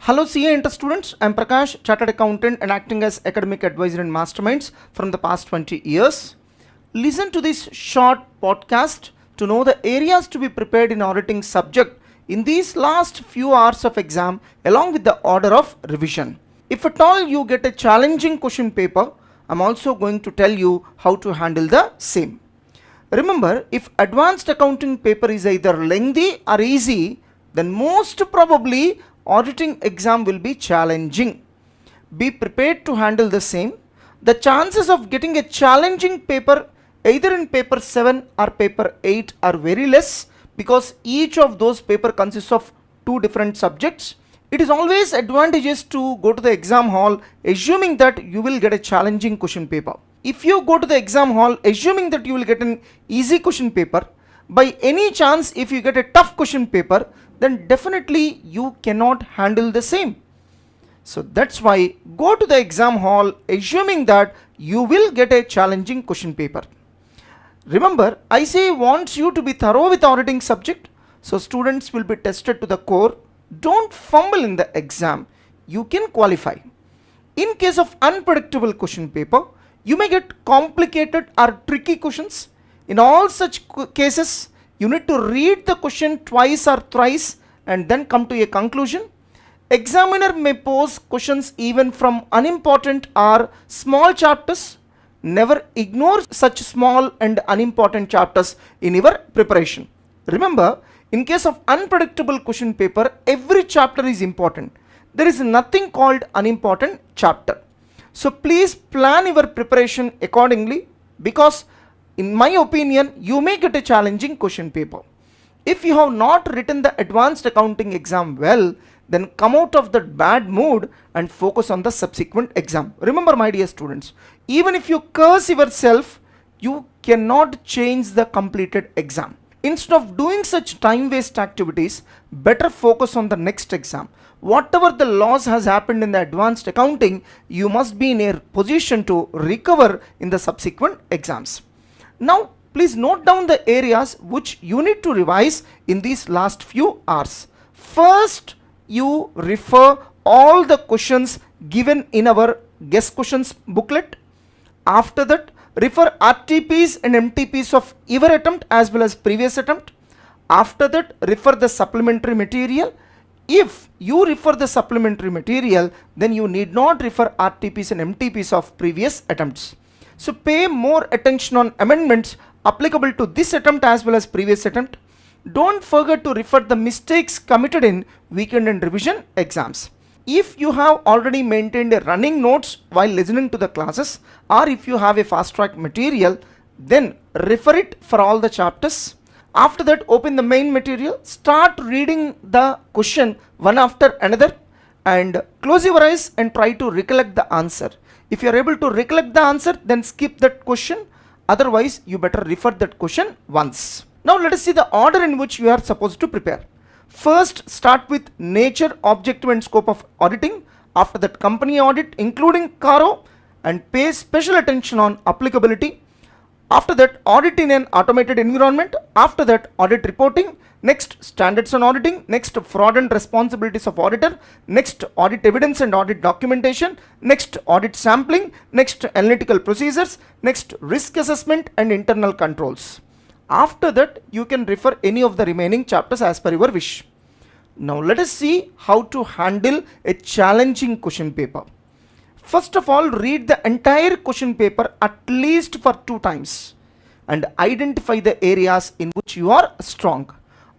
Hello CA students, I am Prakash, Chartered Accountant and acting as Academic Advisor in Masterminds from the past 20 years. Listen to this short podcast to know the areas to be prepared in auditing subject in these last few hours of exam along with the order of revision. If at all you get a challenging question paper, I am also going to tell you how to handle the same. Remember, if advanced accounting paper is either lengthy or easy, then most probably auditing exam will be challenging. Be prepared to handle the same. The chances of getting a challenging paper either in paper 7 or paper 8 are very less because each of those paper consists of two different subjects. It is always advantageous to go to the exam hall assuming that you will get a challenging question paper. If you go to the exam hall assuming that you will get an easy question paper, by any chance if you get a tough question paper, then definitely you cannot handle the same. So that's why go to the exam hall assuming that you will get a challenging question paper. Remember, ICAI wants you to be thorough with auditing subject, so students will be tested to the core. Don't fumble in the exam, you can qualify. In case of unpredictable question paper, you may get complicated or tricky questions. In all such cases, you need to read the question twice or thrice and then come to a conclusion. Examiner may pose questions even from unimportant or small chapters. Never ignore such small and unimportant chapters in your preparation. Remember, in case of unpredictable question paper, every chapter is important. There is nothing called unimportant chapter. So please plan your preparation accordingly, because in my opinion, you may get a challenging question paper. If you have not written the advanced accounting exam well, then come out of that bad mood and focus on the subsequent exam. Remember, my dear students, even if you curse yourself, you cannot change the completed exam. Instead of doing such time waste activities, better focus on the next exam. Whatever the loss has happened in the advanced accounting, you must be in a position to recover in the subsequent exams. Now, please note down the areas which you need to revise in these last few hours. First, you refer all the questions given in our guest questions booklet. After that, refer RTPs and MTPs of your attempt as well as previous attempt. After that, refer the supplementary material. If you refer the supplementary material, then you need not refer RTPs and MTPs of previous attempts. So pay more attention on amendments applicable to this attempt as well as previous attempt. Don't forget to refer the mistakes committed in weekend and revision exams. If you have already maintained a running notes while listening to the classes, or if you have a fast track material, then refer it for all the chapters. After that, open the main material, start reading the question one after another and close your eyes and try to recollect the answer. If you are able to recollect the answer, then skip that question. Otherwise, you better refer that question once. Now let us see the order in which you are supposed to prepare. First, start with nature, objective and scope of auditing. After that, company audit including CARO, and pay special attention on applicability. After that, audit in an automated environment. After that, audit reporting. Next, standards on auditing. Next, fraud and responsibilities of auditor. Next, audit evidence and audit documentation. Next, audit sampling. Next, analytical procedures. Next, risk assessment and internal controls. After that, you can refer any of the remaining chapters as per your wish. Now let us see how to handle a challenging question paper. First of all, read the entire question paper at least for 2 times and identify the areas in which you are strong.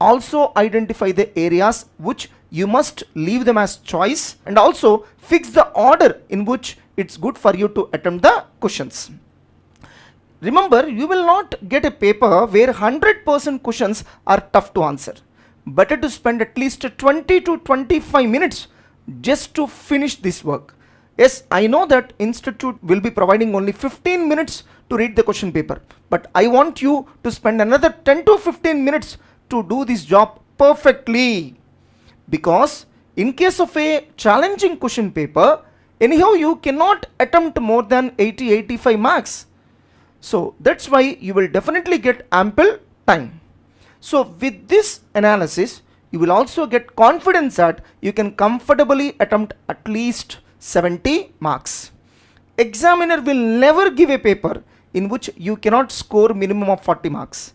Also identify the areas which you must leave them as choice, and also fix the order in which it's good for you to attempt the questions. Remember, you will not get a paper where 100% questions are tough to answer. Better to spend at least 20 to 25 minutes just to finish this work. Yes, I know that institute will be providing only 15 minutes to read the question paper, but I want you to spend another 10 to 15 minutes to do this job perfectly. Because in case of a challenging question paper, anyhow you cannot attempt more than 80-85 marks. So that's why you will definitely get ample time. So with this analysis, you will also get confidence that you can comfortably attempt at least 70 marks. Examiner will never give a paper in which you cannot score minimum of 40 marks.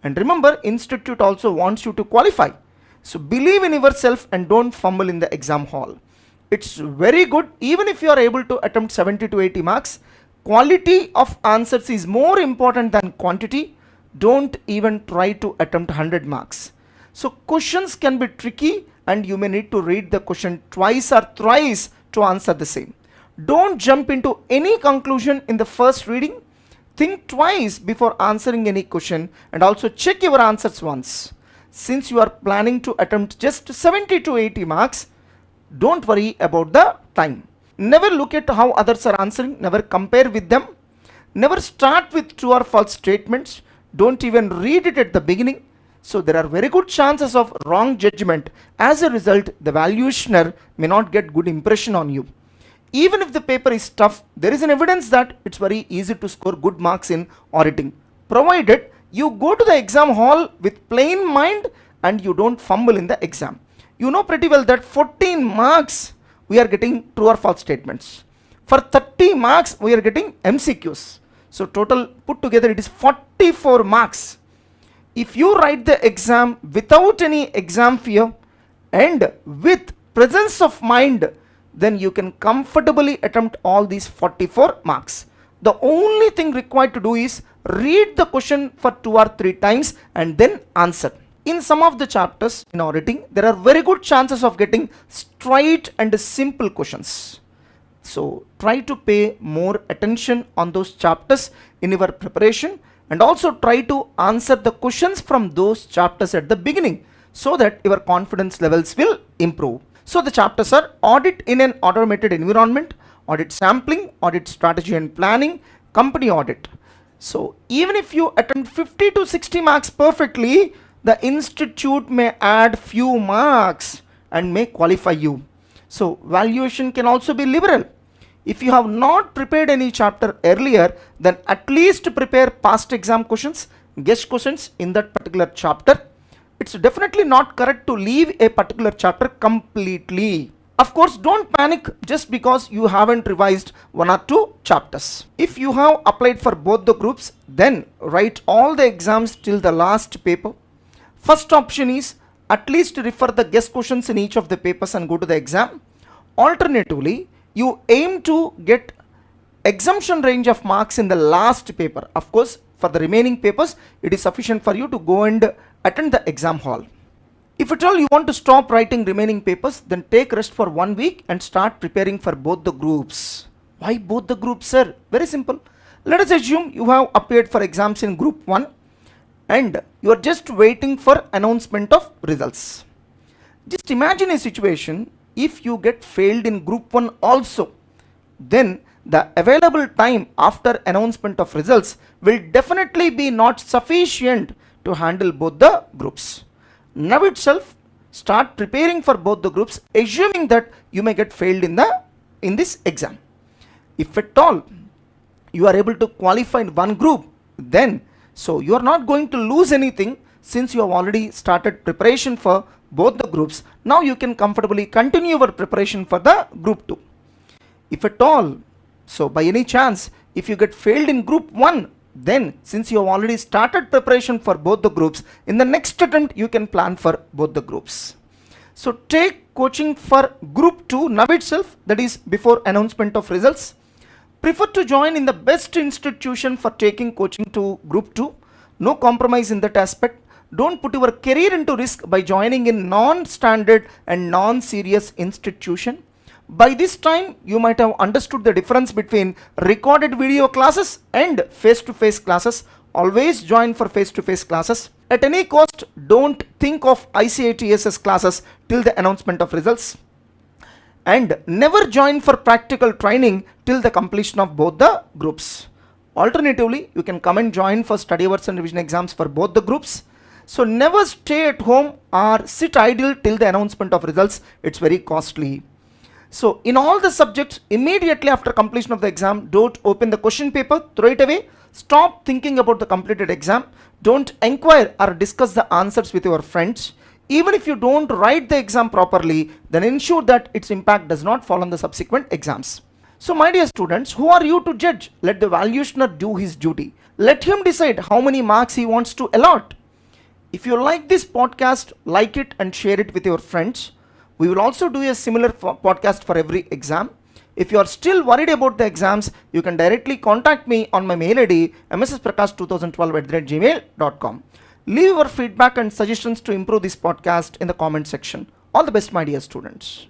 And remember, institute also wants you to qualify. So believe in yourself and don't fumble in the exam hall. It's very good even if you are able to attempt 70 to 80 marks. Quality of answers is more important than quantity. Don't even try to attempt 100 marks. So questions can be tricky and you may need to read the question twice or thrice to answer the same. Don't jump into any conclusion in the first reading. Think twice before answering any question and also check your answers once. Since you are planning to attempt just 70 to 80 marks, don't worry about the time. Never look at how others are answering, never compare with them. Never start with true or false statements. Don't even read it at the beginning. So there are very good chances of wrong judgment. As a result, the valuationer may not get good impression on you. Even if the paper is tough, there is an evidence that it's very easy to score good marks in auditing, provided you go to the exam hall with plain mind and you don't fumble in the exam. You know pretty well that 14 marks we are getting true or false statements. For 30 marks we are getting MCQs. So total put together it is 44 marks. If you write the exam without any exam fear and with presence of mind, then you can comfortably attempt all these 44 marks. The only thing required to do is read the question for 2 or 3 times and then answer. In some of the chapters in auditing, there are very good chances of getting straight and simple questions. So try to pay more attention on those chapters in your preparation and also try to answer the questions from those chapters at the beginning so that your confidence levels will improve. So the chapters are audit in an automated environment, audit sampling, audit strategy and planning, company audit. So even if you attempt 50 to 60 marks perfectly, the institute may add few marks and may qualify you. So valuation can also be liberal. If you have not prepared any chapter earlier, then at least prepare past exam questions, guest questions in that particular chapter. It's definitely not correct to leave a particular chapter completely. Of course, don't panic just because you haven't revised 1 or 2 chapters. If you have applied for both the groups, then write all the exams till the last paper. First option is at least refer the guest questions in each of the papers and go to the exam. Alternatively, you aim to get exemption range of marks in the last paper. Of course, for the remaining papers, it is sufficient for you to go and attend the exam hall. If at all you want to stop writing remaining papers, then take rest for 1 week and start preparing for both the groups. Why both the groups, sir? Very simple. Let us assume you have appeared for exams in group 1 and you are just waiting for announcement of results. Just imagine a situation if you get failed in group 1 also, then the available time after announcement of results will definitely be not sufficient to handle both the groups. Now itself start preparing for both the groups, assuming that you may get failed in this exam. If at all you are able to qualify in one group, then so you are not going to lose anything since you have already started preparation for both the groups. Now you can comfortably continue your preparation for the group 2. If at all, so by any chance, if you get failed in group 1, then since you have already started preparation for both the groups, in the next attempt you can plan for both the groups. So take coaching for group 2 now itself, that is before announcement of results. Prefer to join in the best institution for taking coaching to group 2. No compromise in that aspect. Don't put your career into risk by joining in non-standard and non-serious institution. By this time, you might have understood the difference between recorded video classes and face-to-face classes. Always join for face-to-face classes. At any cost, don't think of ICATSS classes till the announcement of results. And never join for practical training till the completion of both the groups. Alternatively, you can come and join for study hours and revision exams for both the groups. So never stay at home or sit idle till the announcement of results. It's very costly. So in all the subjects, immediately after completion of the exam, don't open the question paper, throw it away. Stop thinking about the completed exam. Don't inquire or discuss the answers with your friends. Even if you don't write the exam properly, then ensure that its impact does not fall on the subsequent exams. So my dear students, who are you to judge? Let the valuationer do his duty. Let him decide how many marks he wants to allot. If you like this podcast, like it and share it with your friends. We will also do a similar podcast for every exam. If you are still worried about the exams, you can directly contact me on my mail ID mssprakash2012@gmail.com. Leave your feedback and suggestions to improve this podcast in the comment section. All the best, my dear students.